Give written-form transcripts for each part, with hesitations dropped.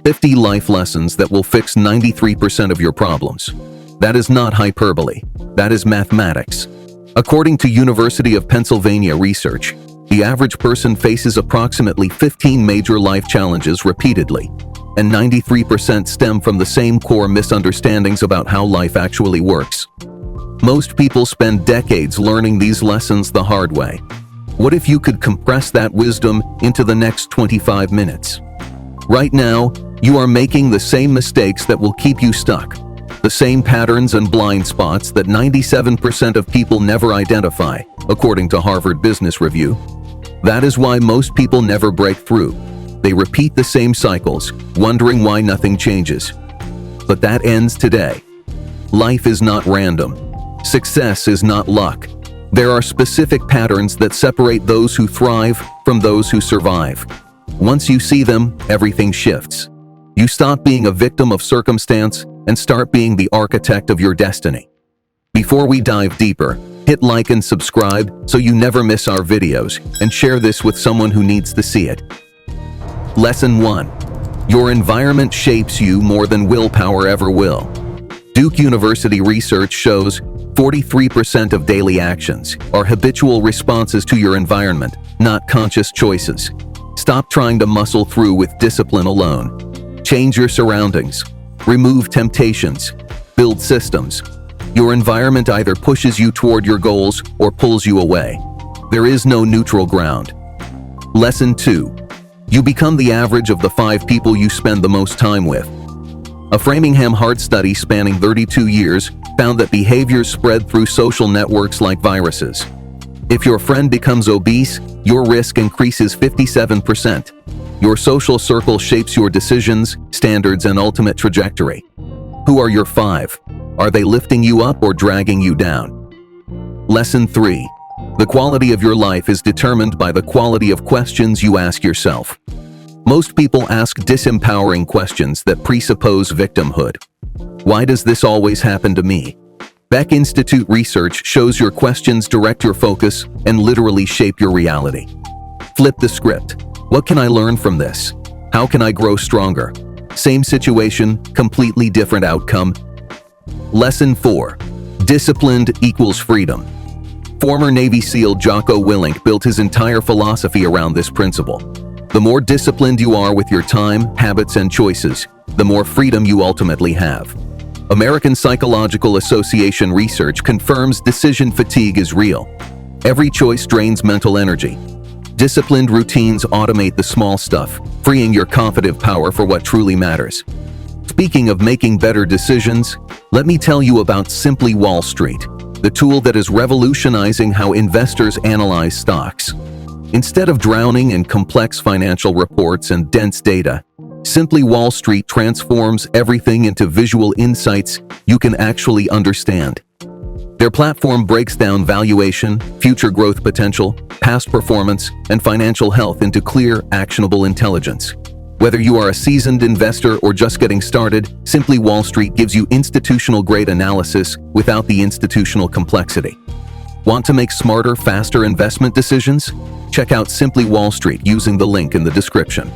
50 life lessons that will fix 93% of your problems. That is not hyperbole. That is mathematics. According to University of Pennsylvania research, the average person faces approximately 15 major life challenges repeatedly, and 93% stem from the same core misunderstandings about how life actually works. Most people spend decades learning these lessons the hard way. What if you could compress that wisdom into the next 25 minutes? Right now, you are making the same mistakes that will keep you stuck, the same patterns and blind spots that 97% of people never identify, according to Harvard Business Review. That is why most people never break through. They repeat the same cycles, wondering why nothing changes. But that ends today. Life is not random. Success is not luck. There are specific patterns that separate those who thrive from those who survive. Once you see them, everything shifts. You stop being a victim of circumstance and start being the architect of your destiny. Before we dive deeper, hit like and subscribe so you never miss our videos, and share this with someone who needs to see it. Lesson 1. Your environment shapes you more than willpower ever will. Duke University research shows 43% of daily actions are habitual responses to your environment, not conscious choices. Stop trying to muscle through with discipline alone. Change your surroundings. Remove temptations. Build systems. Your environment either pushes you toward your goals or pulls you away. There is no neutral ground. Lesson 2. You become the average of the 5 people you spend the most time with. A Framingham Heart study spanning 32 years found that behaviors spread through social networks like viruses. If your friend becomes obese, your risk increases 57%. Your social circle shapes your decisions, standards, and ultimate trajectory. Who are your 5? Are they lifting you up or dragging you down? Lesson 3. The quality of your life is determined by the quality of questions you ask yourself. Most people ask disempowering questions that presuppose victimhood. Why does this always happen to me? Beck Institute research shows your questions direct your focus and literally shape your reality. Flip the script. What can I learn from this? How can I grow stronger? Same situation, completely different outcome. Lesson 4. Disciplined equals freedom. Former Navy SEAL Jocko Willink built his entire philosophy around this principle. The more disciplined you are with your time, habits, and choices, the more freedom you ultimately have. American Psychological Association research confirms decision fatigue is real. Every choice drains mental energy. Disciplined routines automate the small stuff, freeing your cognitive power for what truly matters. Speaking of making better decisions, let me tell you about Simply Wall Street, the tool that is revolutionizing how investors analyze stocks. Instead of drowning in complex financial reports and dense data, Simply Wall Street transforms everything into visual insights you can actually understand. Their platform breaks down valuation, future growth potential, past performance, and financial health into clear, actionable intelligence. Whether you are a seasoned investor or just getting started, Simply Wall Street gives you institutional-grade analysis without the institutional complexity. Want to make smarter, faster investment decisions? Check out Simply Wall Street using the link in the description.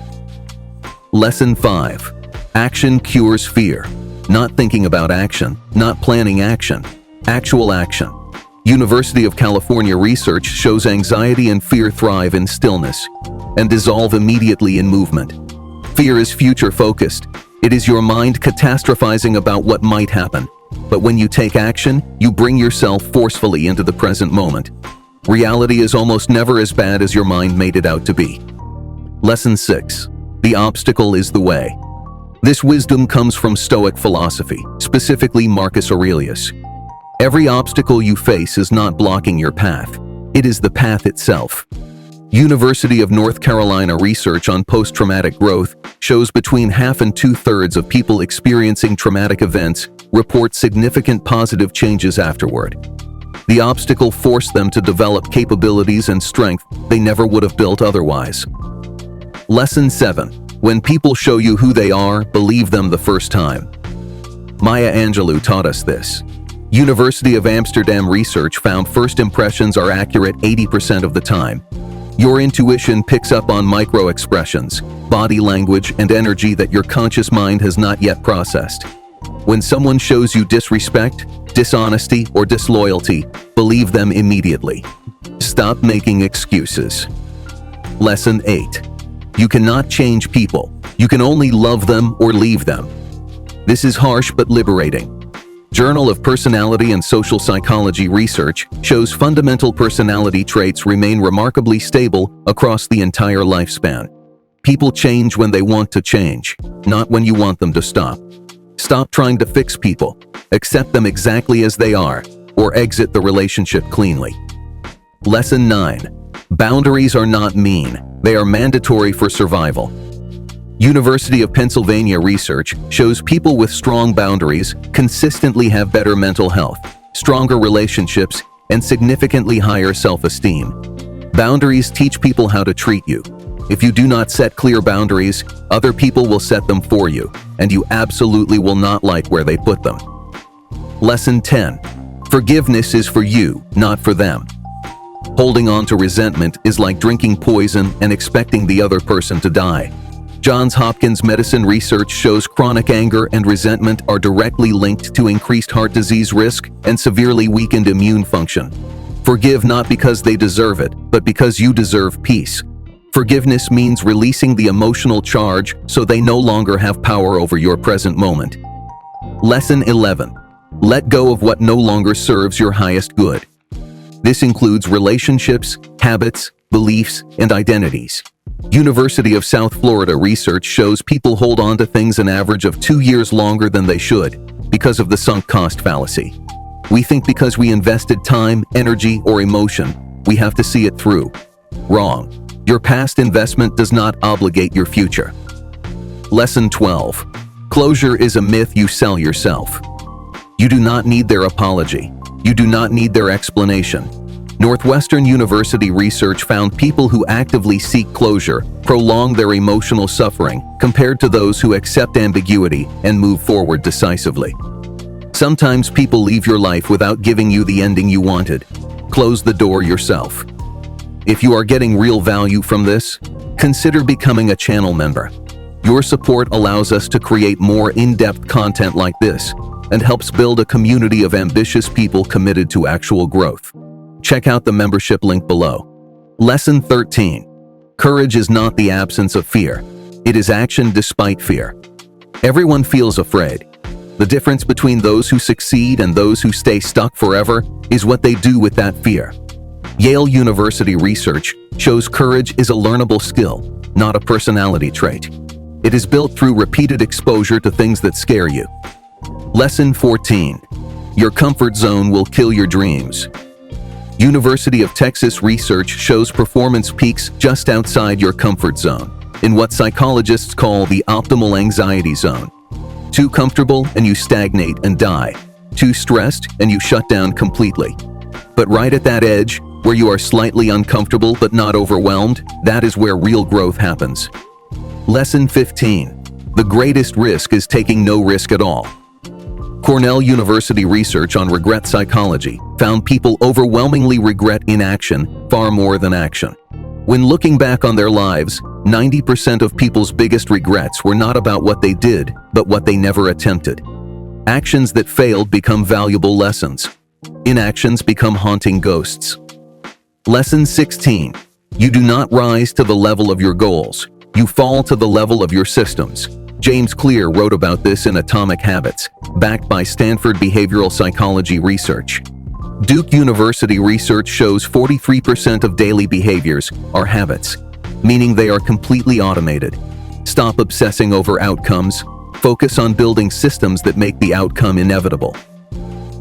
Lesson 5. Action cures fear. Not thinking about action, not planning action. Actual action. University of California research shows anxiety and fear thrive in stillness and dissolve immediately in movement. Fear is future-focused. It is your mind catastrophizing about what might happen. But when you take action, you bring yourself forcefully into the present moment. Reality is almost never as bad as your mind made it out to be. Lesson 6. The obstacle is the way. This wisdom comes from Stoic philosophy, specifically Marcus Aurelius. Every obstacle you face is not blocking your path. It is the path itself. University of North Carolina research on post-traumatic growth shows between half and 2/3 of people experiencing traumatic events report significant positive changes afterward. The obstacle forced them to develop capabilities and strength they never would have built otherwise. Lesson 7. When people show you who they are, believe them the first time. Maya Angelou taught us this. University of Amsterdam research found first impressions are accurate 80% of the time. Your intuition picks up on micro-expressions, body language, and energy that your conscious mind has not yet processed. When someone shows you disrespect, dishonesty, or disloyalty, believe them immediately. Stop making excuses. Lesson 8. You cannot change people. You can only love them or leave them. This is harsh but liberating. Journal of Personality and Social Psychology research shows fundamental personality traits remain remarkably stable across the entire lifespan. People change when they want to change, not when you want them to stop. Stop trying to fix people. Accept them exactly as they are, or exit the relationship cleanly. Lesson 9. Boundaries are not mean. They are mandatory for survival. University of Pennsylvania research shows people with strong boundaries consistently have better mental health, stronger relationships, and significantly higher self-esteem. Boundaries teach people how to treat you. If you do not set clear boundaries, other people will set them for you, and you absolutely will not like where they put them. Lesson 10. Forgiveness is for you, not for them. Holding on to resentment is like drinking poison and expecting the other person to die. Johns Hopkins medicine research shows chronic anger and resentment are directly linked to increased heart disease risk and severely weakened immune function. Forgive not because they deserve it, but because you deserve peace. Forgiveness means releasing the emotional charge so they no longer have power over your present moment. Lesson 11. Let go of what no longer serves your highest good. This includes relationships, habits, beliefs, and identities. University of South Florida research shows people hold on to things an average of 2 years longer than they should because of the sunk cost fallacy. We think because we invested time, energy, or emotion, we have to see it through. Wrong. Your past investment does not obligate your future. Lesson 12. Closure is a myth you sell yourself. You do not need their apology. You do not need their explanation. Northwestern University research found people who actively seek closure prolong their emotional suffering compared to those who accept ambiguity and move forward decisively. Sometimes people leave your life without giving you the ending you wanted. Close the door yourself. If you are getting real value from this, consider becoming a channel member. Your support allows us to create more in-depth content like this and helps build a community of ambitious people committed to actual growth. Check out the membership link below. Lesson 13. Courage is not the absence of fear. It is action despite fear. Everyone feels afraid. The difference between those who succeed and those who stay stuck forever is what they do with that fear. Yale University research shows courage is a learnable skill, not a personality trait. It is built through repeated exposure to things that scare you. Lesson 14. Your comfort zone will kill your dreams. University of Texas research shows performance peaks just outside your comfort zone, in what psychologists call the optimal anxiety zone. Too comfortable and you stagnate and die. Too stressed and you shut down completely. But right at that edge, where you are slightly uncomfortable but not overwhelmed, that is where real growth happens. Lesson 15. The greatest risk is taking no risk at all. Cornell University research on regret psychology found people overwhelmingly regret inaction far more than action. When looking back on their lives, 90% of people's biggest regrets were not about what they did, but what they never attempted. Actions that failed become valuable lessons. Inactions become haunting ghosts. Lesson 16. You do not rise to the level of your goals. You fall to the level of your systems. James Clear wrote about this in Atomic Habits, backed by Stanford behavioral psychology research. Duke University research shows 43% of daily behaviors are habits, meaning they are completely automated. Stop obsessing over outcomes. Focus on building systems that make the outcome inevitable.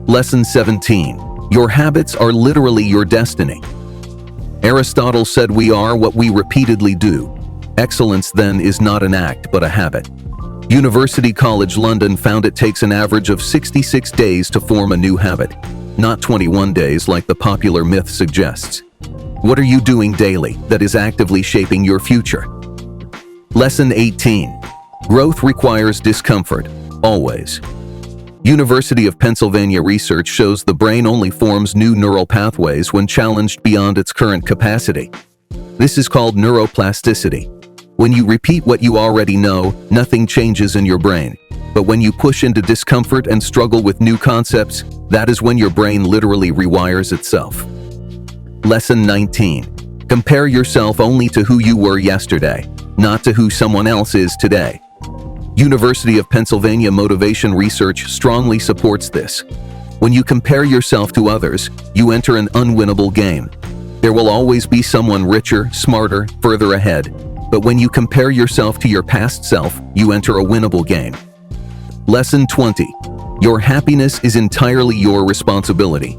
Lesson 17. Your habits are literally your destiny. Aristotle said we are what we repeatedly do. Excellence, then, is not an act, but a habit. University College London found it takes an average of 66 days to form a new habit, not 21 days like the popular myth suggests. What are you doing daily that is actively shaping your future? Lesson 18. Growth requires discomfort, always. University of Pennsylvania research shows the brain only forms new neural pathways when challenged beyond its current capacity. This is called neuroplasticity. When you repeat what you already know, nothing changes in your brain. But when you push into discomfort and struggle with new concepts, that is when your brain literally rewires itself. Lesson 19. Compare yourself only to who you were yesterday, not to who someone else is today. University of Pennsylvania motivation research strongly supports this. When you compare yourself to others, you enter an unwinnable game. There will always be someone richer, smarter, further ahead. But when you compare yourself to your past self, you enter a winnable game. Lesson 20. Your happiness is entirely your responsibility.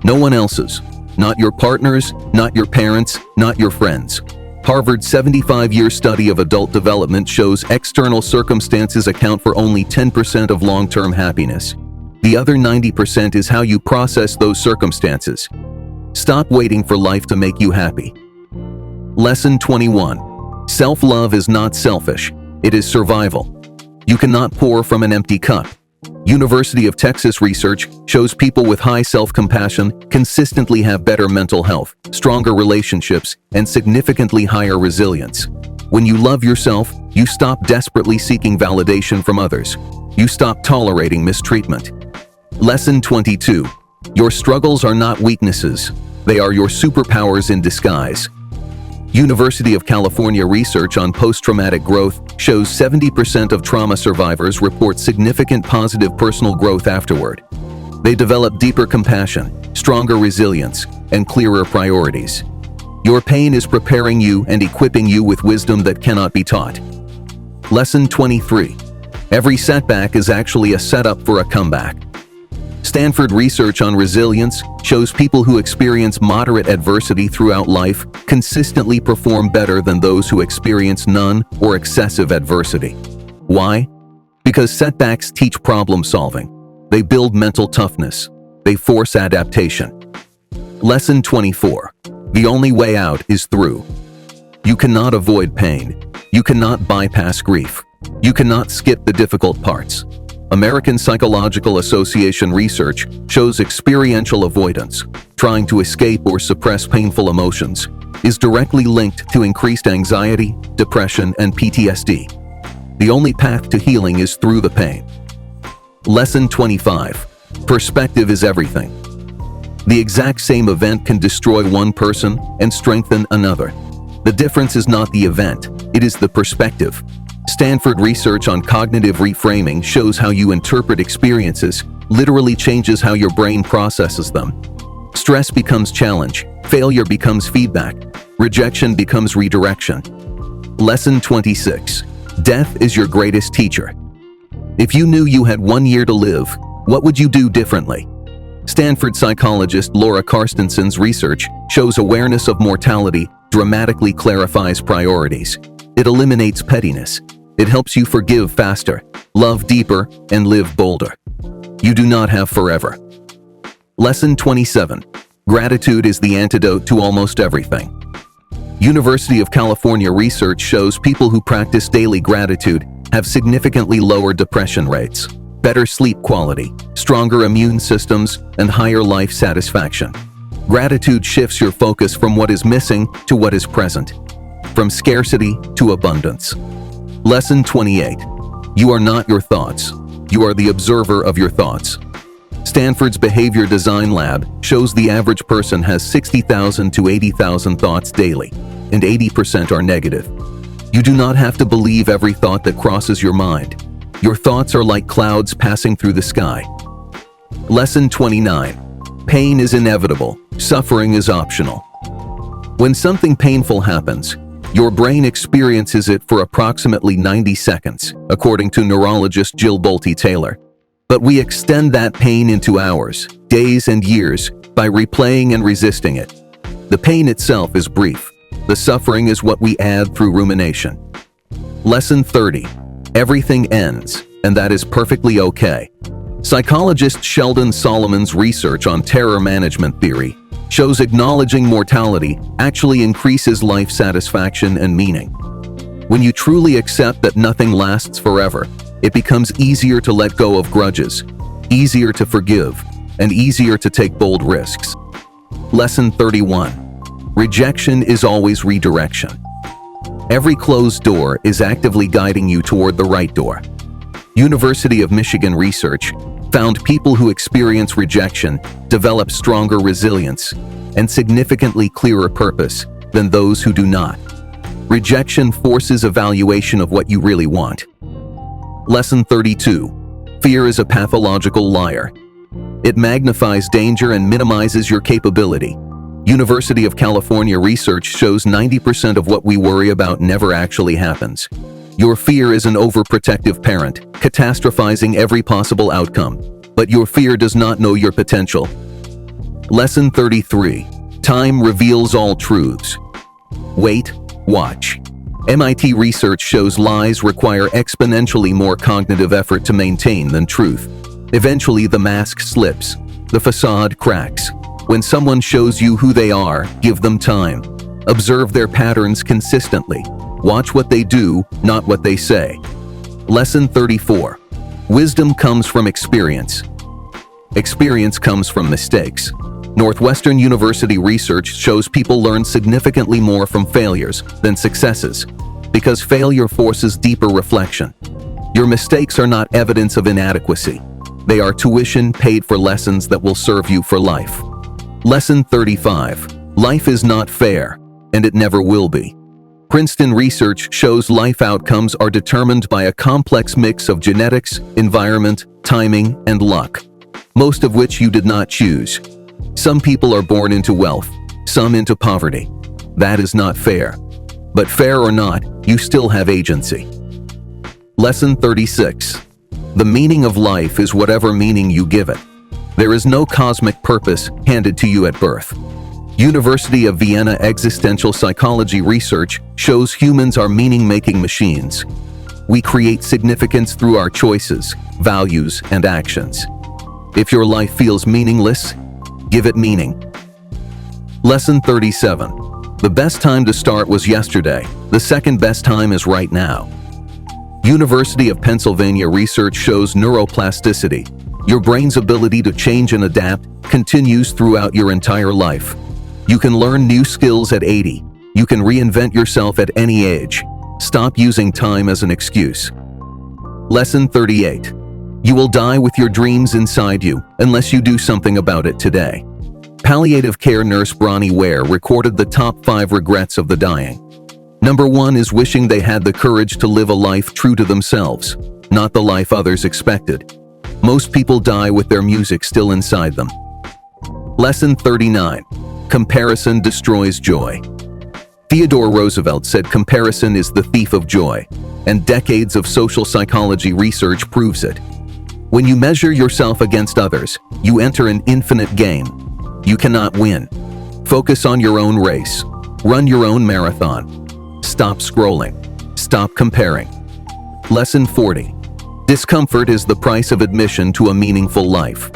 No one else's. Not your partner's, not your parents', not your friends'. Harvard's 75-year study of adult development shows external circumstances account for only 10% of long-term happiness. The other 90% is how you process those circumstances. Stop waiting for life to make you happy. Lesson 21. Self-love is not selfish. It is survival. You cannot pour from an empty cup. University of Texas research shows people with high self-compassion consistently have better mental health, stronger relationships, and significantly higher resilience. When you love yourself, you stop desperately seeking validation from others. You stop tolerating mistreatment. Lesson 22. Your struggles are not weaknesses. They are your superpowers in disguise. University of California research on post-traumatic growth shows 70% of trauma survivors report significant positive personal growth afterward. They develop deeper compassion, stronger resilience, and clearer priorities. Your pain is preparing you and equipping you with wisdom that cannot be taught. Lesson 23. Every setback is actually a setup for a comeback. Stanford research on resilience shows people who experience moderate adversity throughout life consistently perform better than those who experience none or excessive adversity. Why? Because setbacks teach problem solving. They build mental toughness. They force adaptation. Lesson 24. The only way out is through. You cannot avoid pain. You cannot bypass grief. You cannot skip the difficult parts. American Psychological Association research shows experiential avoidance, trying to escape or suppress painful emotions, is directly linked to increased anxiety, depression, and PTSD. The only path to healing is through the pain. Lesson 25. Perspective is everything. The exact same event can destroy one person and strengthen another. The difference is not the event, it is the perspective. Stanford research on cognitive reframing shows how you interpret experiences literally changes how your brain processes them. Stress becomes challenge, failure becomes feedback, rejection becomes redirection. Lesson 26. Death is your greatest teacher. If you knew you had 1 year to live, what would you do differently? Stanford psychologist Laura Carstenson's research shows awareness of mortality dramatically clarifies priorities. It eliminates pettiness. It helps you forgive faster, love deeper, and live bolder. You do not have forever. Lesson 27. Gratitude is the antidote to almost everything. University of California research shows people who practice daily gratitude have significantly lower depression rates, better sleep quality, stronger immune systems, and higher life satisfaction. Gratitude shifts your focus from what is missing to what is present, from scarcity to abundance. Lesson 28. You are not your thoughts. You are the observer of your thoughts. Stanford's Behavior Design Lab shows the average person has 60,000 to 80,000 thoughts daily, and 80% are negative. You do not have to believe every thought that crosses your mind. Your thoughts are like clouds passing through the sky. Lesson 29. Pain is inevitable. Suffering is optional. When something painful happens, your brain experiences it for approximately 90 seconds, according to neurologist Jill Bolte-Taylor. But we extend that pain into hours, days, and years by replaying and resisting it. The pain itself is brief. The suffering is what we add through rumination. Lesson 30. Everything ends, and that is perfectly okay. Psychologist Sheldon Solomon's research on terror management theory shows acknowledging mortality actually increases life satisfaction and meaning. When you truly accept that nothing lasts forever, it becomes easier to let go of grudges, easier to forgive, and easier to take bold risks. Lesson 31. Rejection is always redirection. Every closed door is actively guiding you toward the right door. University of Michigan research found people who experience rejection develop stronger resilience and significantly clearer purpose than those who do not. Rejection forces evaluation of what you really want. Lesson 32. Fear is a pathological liar. It magnifies danger and minimizes your capability. University of California research shows 90% of what we worry about never actually happens. Your fear is an overprotective parent, catastrophizing every possible outcome. But your fear does not know your potential. Lesson 33. Time reveals all truths. Wait, watch. MIT research shows lies require exponentially more cognitive effort to maintain than truth. Eventually, the mask slips. The facade cracks. When someone shows you who they are, give them time. Observe their patterns consistently. Watch what they do, not what they say. Lesson 34. Wisdom comes from experience. Experience comes from mistakes. Northwestern University research shows people learn significantly more from failures than successes, because failure forces deeper reflection. Your mistakes are not evidence of inadequacy. They are tuition paid for lessons that will serve you for life. Lesson 35. Life is not fair, and it never will be. Princeton research shows life outcomes are determined by a complex mix of genetics, environment, timing, and luck, most of which you did not choose. Some people are born into wealth, some into poverty. That is not fair. But fair or not, you still have agency. Lesson 36. The meaning of life is whatever meaning you give it. There is no cosmic purpose handed to you at birth. University of Vienna existential psychology research shows humans are meaning-making machines. We create significance through our choices, values, and actions. If your life feels meaningless, give it meaning. Lesson 37. The best time to start was yesterday. The second best time is right now. University of Pennsylvania research shows neuroplasticity, your brain's ability to change and adapt, continues throughout your entire life. You can learn new skills at 80. You can reinvent yourself at any age. Stop using time as an excuse. Lesson 38. You will die with your dreams inside you unless you do something about it today. Palliative care nurse Bronnie Ware recorded the top 5 regrets of the dying. Number 1 is wishing they had the courage to live a life true to themselves, not the life others expected. Most people die with their music still inside them. Lesson 39. Comparison destroys joy. Theodore Roosevelt said comparison is the thief of joy, and decades of social psychology research proves it. When you measure yourself against others, you enter an infinite game. You cannot win. Focus on your own race. Run your own marathon. Stop scrolling. Stop comparing. Lesson 40. Discomfort is the price of admission to a meaningful life.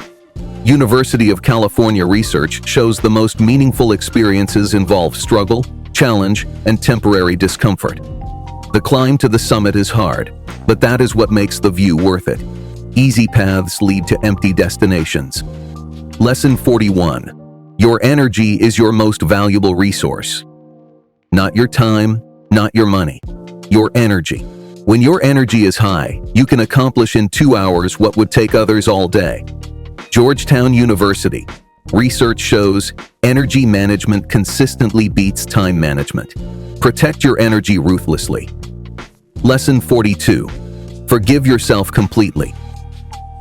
University of California research shows the most meaningful experiences involve struggle, challenge, and temporary discomfort. The climb to the summit is hard, but that is what makes the view worth it. Easy paths lead to empty destinations. Lesson 41. Your energy is your most valuable resource. Not your time, not your money. Your energy. When your energy is high, you can accomplish in 2 hours what would take others all day. Georgetown University. Research shows energy management consistently beats time management. Protect your energy ruthlessly. Lesson 42. Forgive yourself completely.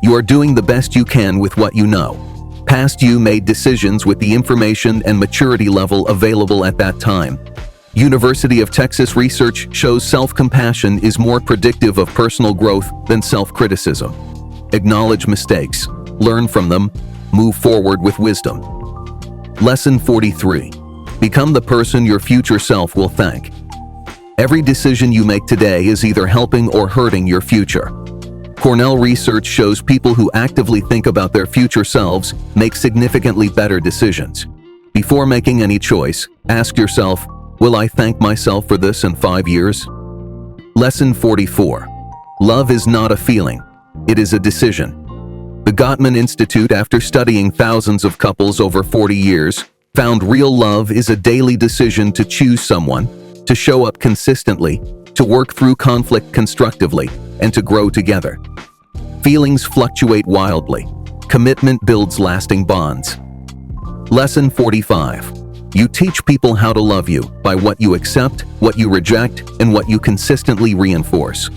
You are doing the best you can with what you know. Past you made decisions with the information and maturity level available at that time. University of Texas research shows self-compassion is more predictive of personal growth than self-criticism. Acknowledge mistakes, learn from them, move forward with wisdom. Lesson 43. Become the person your future self will thank. Every decision you make today is either helping or hurting your future. Cornell research shows people who actively think about their future selves make significantly better decisions. Before making any choice, ask yourself, will I thank myself for this in 5 years? Lesson 44. Love is not a feeling, it is a decision. The Gottman Institute, after studying thousands of couples over 40 years, Found real love is a daily decision to choose someone, to show up consistently, to work through conflict constructively, and to grow together. Feelings fluctuate wildly. Commitment builds lasting bonds. Lesson 45. You teach people how to love you by what you accept, what you reject, and what you consistently reinforce.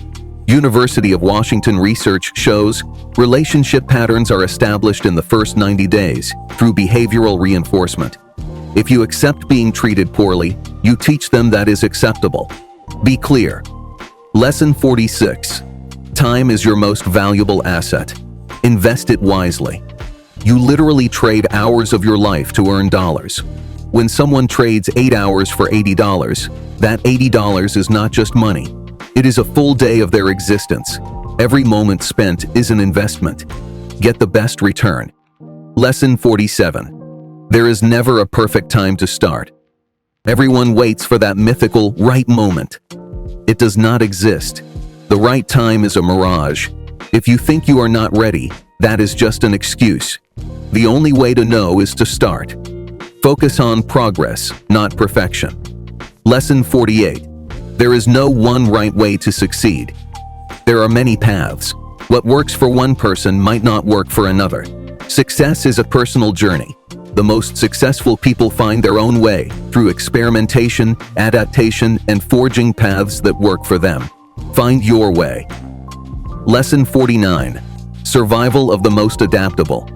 University of Washington research shows relationship patterns are established in the first 90 days through behavioral reinforcement. If you accept being treated poorly, you teach them that is acceptable. Be clear. Lesson 46. Time is your most valuable asset. Invest it wisely. You literally trade hours of your life to earn dollars. When someone trades 8 hours for $80, that $80 is not just money. It is a full day of their existence. Every moment spent is an investment. Get the best return. Lesson 47. There is never a perfect time to start. Everyone waits for that mythical right moment. It does not exist. The right time is a mirage. If you think you are not ready, that is just an excuse. The only way to know is to start. Focus on progress, not perfection. Lesson 48. There is no one right way to succeed. There are many paths. What works for one person might not work for another. Success is a personal journey. The most successful people find their own way through experimentation, adaptation, and forging paths that work for them. Find your way. Lesson 49. Survival of the most adaptable.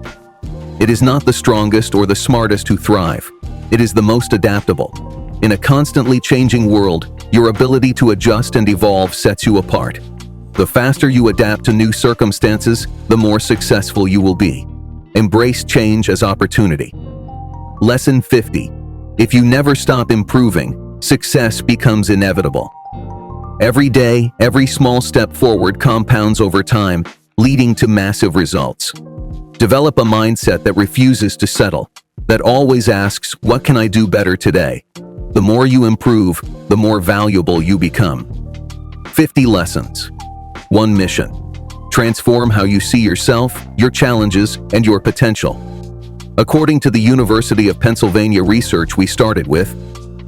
It is not the strongest or the smartest who thrive. It is the most adaptable. In a constantly changing world, your ability to adjust and evolve sets you apart. The faster you adapt to new circumstances, the more successful you will be. Embrace change as opportunity. Lesson 50. If you never stop improving, success becomes inevitable. Every day, every small step forward compounds over time, leading to massive results. Develop a mindset that refuses to settle, that always asks, what can I do better today? The more you improve, the more valuable you become. 50 lessons. 1 mission. Transform how you see yourself, your challenges, and your potential. According to the University of Pennsylvania research we started with,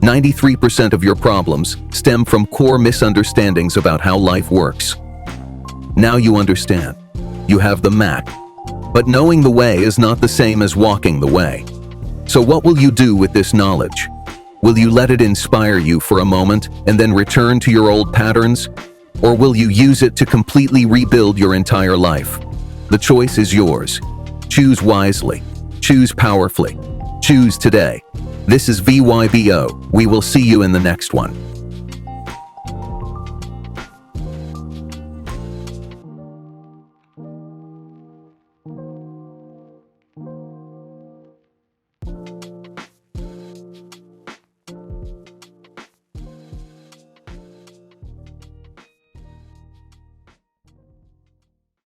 93% of your problems stem from core misunderstandings about how life works. Now you understand. You have the map. But knowing the way is not the same as walking the way. So what will you do with this knowledge? Will you let it inspire you for a moment and then return to your old patterns? Or will you use it to completely rebuild your entire life? The choice is yours. Choose wisely. Choose powerfully. Choose today. This is VYBO. We will see you in the next one.